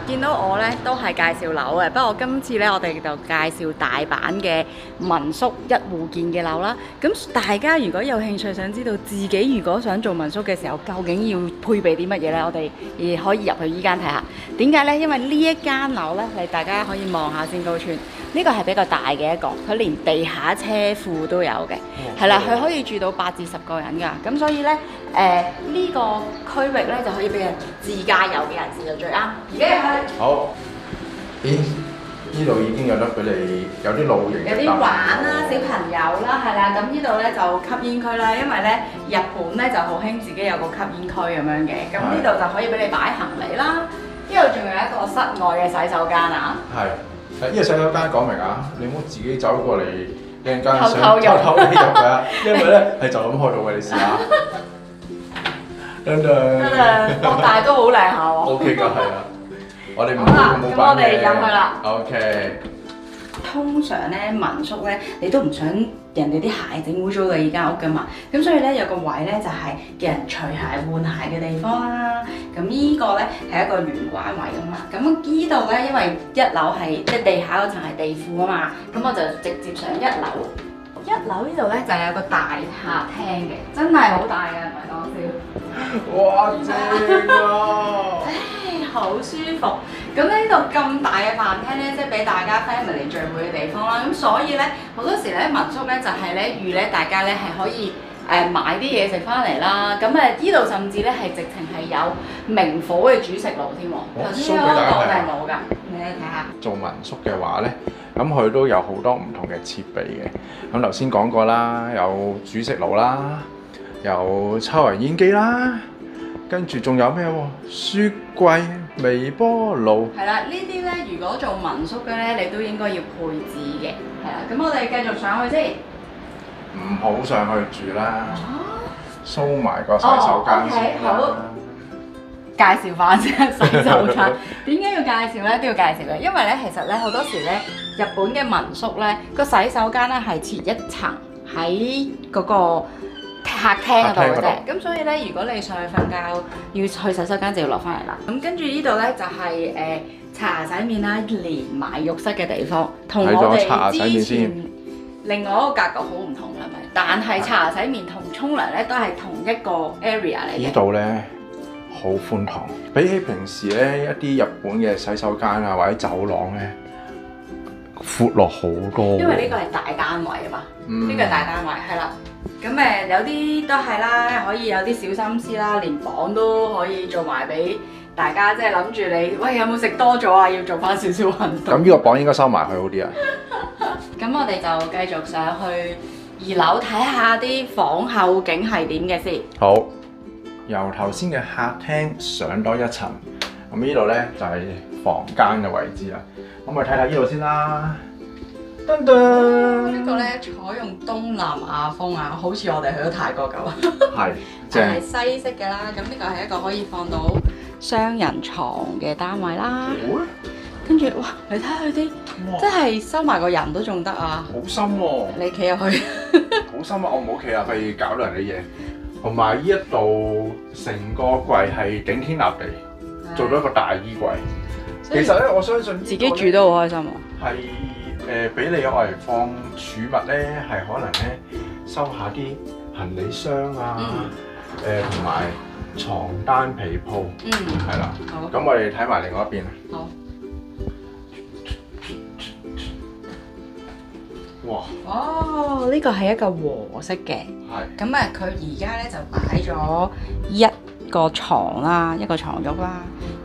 見到我咧都係介紹樓嘅，不過今次咧我哋就介紹大阪嘅民宿一戶建嘅樓啦。咁大家如果有興趣想知道自己如果想做民宿嘅時候，究竟要配備啲乜嘢咧？我哋亦可以入去依間睇下。點解咧？因為呢一間樓咧，你大家可以望下先高村。呢個係比較大嘅一個，佢連地下車庫都有嘅，係啦，佢可以住到8至10個人㗎。咁所以咧，呢個區域咧就可以俾人自駕遊嘅人士就最啱。而家入去。好。咦？呢度已經有得俾你有啲露營。有啲玩啦，小朋友啦，係啦。咁呢度咧就吸煙區啦，因為咧日本咧就好興自己有個吸煙區咁樣嘅。咁呢度就可以俾你擺行李啦。呢度仲有一個室外嘅洗手間啊。係。呢個洗手間講明啊，你唔好自己走過嚟，一陣間想偷偷偷地入嘅，因為咧係就咁開到嘅，你試下。哦，但係都好靚下喎。OK 㗎，係啊。我哋冇咁我哋入去啦。OK。通常咧民宿咧，你都唔想人哋啲鞋整污糟嘅依間屋㗎嘛，咁所以咧有個位咧就係叫人除鞋換鞋嘅地方啦。咁呢個咧係一個玄關位㗎嘛。咁呢度咧因為一樓係即係地下嗰層係地庫啊嘛，咁我就直接上一樓。一樓呢度咧就有個大客廳嘅，真係好大嘅，唔係講笑。哇！正啊！好舒服，咁呢度咁大嘅飯廳咧，即係俾大家 family 聚會嘅地方啦。咁所以咧，好多時咧民宿咧就係咧預咧大家咧係可以買啲嘢食翻嚟啦。咁呢度甚至咧係直情係有明火嘅煮食爐添喎。頭先嗰個我哋冇㗎，你睇下。做民宿嘅話咧，咁佢都有好多唔同嘅設備嘅。咁頭先講過啦，有煮食爐啦，有抽油煙機啦。跟住仲有咩喎？雪櫃、微波爐。係啦，呢啲咧如果做民宿嘅咧，你都應該要配置嘅。係啦，咁我哋繼續上去先。唔好上去住啦。掃埋個洗手間先啦。好。介紹翻先洗手間。點解要介紹咧？都要介紹嘅，因為咧其實咧好多時咧日本嘅民宿咧個洗手間咧係設一層喺嗰個客廳嗰度嘅啫，咁所以咧，如果你上去瞓覺要去洗手間就要落翻嚟啦。咁跟住呢度咧就係刷牙洗面啦，連埋浴室嘅地方，同我哋之前另外一個格局好唔同啦，係咪？但係刷牙洗面同沖涼咧都係同一個 area 嚟嘅。呢度咧好寬敞，比起平時咧一啲日本嘅洗手間啊或者走廊咧闊落好多。因為呢個係大單位啊嘛，呢個係大單位係啦。咁有啲都係啦，可以有啲小心思啦，連房都可以做埋俾大家，即係諗住你，喂有冇食多咗啊？要做翻少少運動。咁呢個房應該收埋佢好啲啊！咁我哋就繼續上去2樓睇下啲房後景係點嘅先。好，由頭先嘅客廳上多一層，咁呢度咧就係房間嘅位置啦。咁我哋睇睇呢度先啦。噔噔，呢個咧採用東南亞風啊，好似我哋去咗泰國咁。係，就係西式嘅啦。咁呢個係一個可以放到雙人床嘅單位啦。跟住哇，你睇下佢啲，即係收埋個人都仲得啊！好深喎！你企入去，好深啊！我唔好企啦，費搞到人哋嘢。同埋呢一度成個櫃係頂天立地，做咗一個大衣櫃。其實咧，我相信自己住都好開心啊！係。俾你愛嚟放儲物咧，係可能咧收下啲行李箱啊，同埋床單被鋪，係啦。好，咁我哋睇埋另外一邊啊。好。哇！哦，呢個係一個和式嘅。係。咁佢而家咧就擺咗一個床啦，一個床褥啦。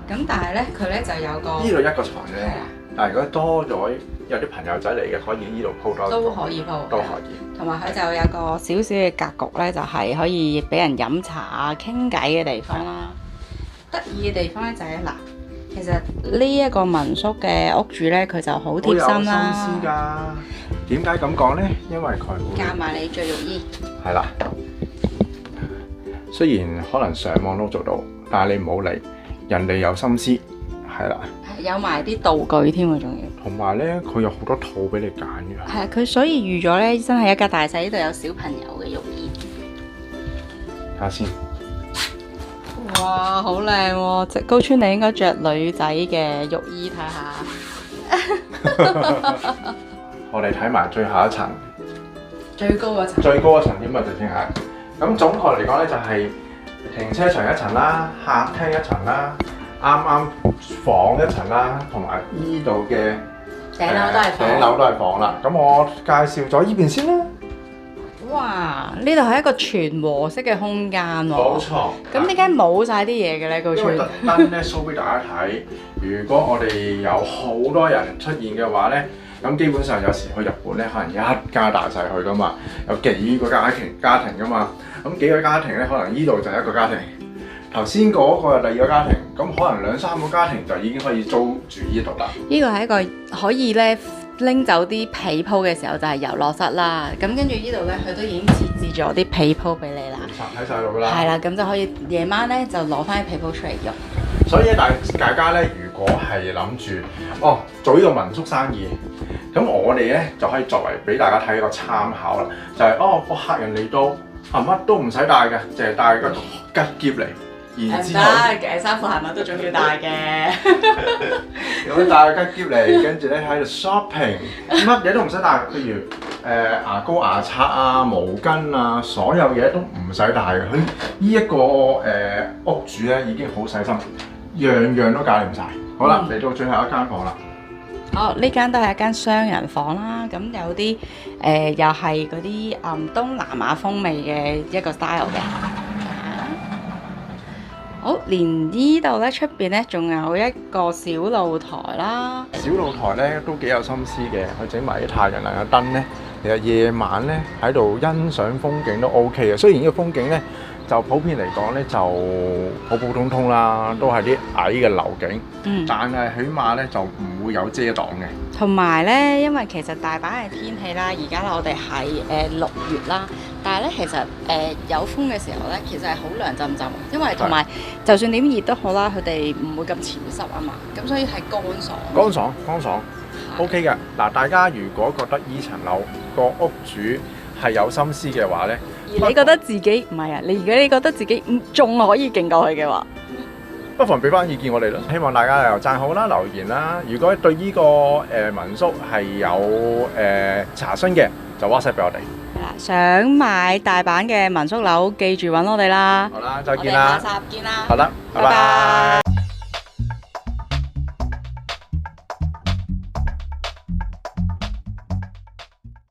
咁但係咧，佢咧就有個呢度一個床啫。但係如果多咗有啲朋友仔嚟嘅，可以呢度鋪多都可以鋪，都可以。同埋佢就有個少少嘅格局咧，就係可以俾人飲茶啊、傾偈嘅地方啦。得意嘅地方咧就係嗱，其實呢一個民宿嘅屋主咧，佢就好貼心啦。好有心思㗎。點解咁講咧？因為佢會加埋你最容易。係啦。雖然可能上網都做到，但係你唔好理，人哋有心思，係啦。有埋啲道具添喎，仲要。同埋咧，佢有好多套俾你揀嘅。係啊，佢所以預咗咧，真係一家大細，呢度有小朋友嘅浴衣。睇下先。哇，好靚喎！即高川你應該着女仔嘅浴衣睇下。我哋睇埋最後一層，最高嗰層。最高嗰層添啊，就先係。咁總括嚟講咧，就係停車場一層啦，客廳一層啦，啱房一層啦，同埋依度嘅頂樓都係房。頂樓都係房啦。咁我介紹咗依邊先啦。哇！呢度係一個全和式嘅空間喎。冇錯。咁點解冇晒啲嘢嘅咧？高川因為特登咧 show 俾大家睇，如果我哋有好多人出現嘅話咧，咁基本上有時去日本咧，可能一家大細去噶嘛，有幾個家庭噶嘛，咁幾個家庭咧，可能依度就一個家庭，頭先嗰個係第二個家庭，咁可能2、3個家庭就已經可以租住依度啦。呢個係一個可以咧拎走啲被鋪嘅時候就係遊樂室啦。咁跟住呢度咧，佢都已經設置咗啲被鋪俾你啦。喺晒度噶啦。係啦，咁就可以夜晚咧就攞翻啲被鋪出嚟用。所以咧，大家咧，如果係諗住做呢個民宿生意，咁我哋咧就可以作為俾大家睇一個參考啦。就係個客人嚟到乜都唔使帶嘅，淨係帶個吉喼嚟。然之後嘅衫褲鞋襪都仲要帶嘅。咁帶個吉喼嚟，跟住咧喺度 shopping，乜嘢都唔使帶。譬如牙膏、牙刷啊、毛巾啊，所有嘢都唔使帶嘅。佢呢一個屋主咧已經好細心，樣樣都搞掂晒。好啦，嚟到最後一間房啦。好，呢間都係一間雙人房啦。咁有啲又係嗰啲東南亞風味嘅一個 style 嘅。好，連呢度咧出邊咧仲有一個小露台啦。小露台咧都幾有心思嘅，佢整埋啲太陽能嘅燈咧，其實夜晚咧喺度欣賞風景都 OK 嘅。雖然呢個風景咧就普遍嚟講咧就普普通通啦，都係啲矮嘅樓景，但係起碼咧就唔會有遮擋嘅。同埋咧，因為其實大阪嘅天氣啦，而家我哋係6月啦，但係咧其實有風嘅時候咧，其實係好涼浸浸，因為同埋就算點熱都好啦，佢哋唔會咁潮濕啊嘛，咁所以係乾爽。乾爽 OK 嘅。嗱，大家如果覺得依層樓個屋主係有心思嘅話咧，而你覺得自己唔係啊？如果你覺得自己仲可以勁過佢嘅話，不妨俾翻意見我哋啦。希望大家又讚好啦、留言啦。如果對呢個民宿係有查詢嘅，就 WhatsApp 俾我哋。係啦，想買大阪嘅民宿樓，記住揾我哋啦。好啦，再見啦。我哋下集見啦。好啦，拜拜。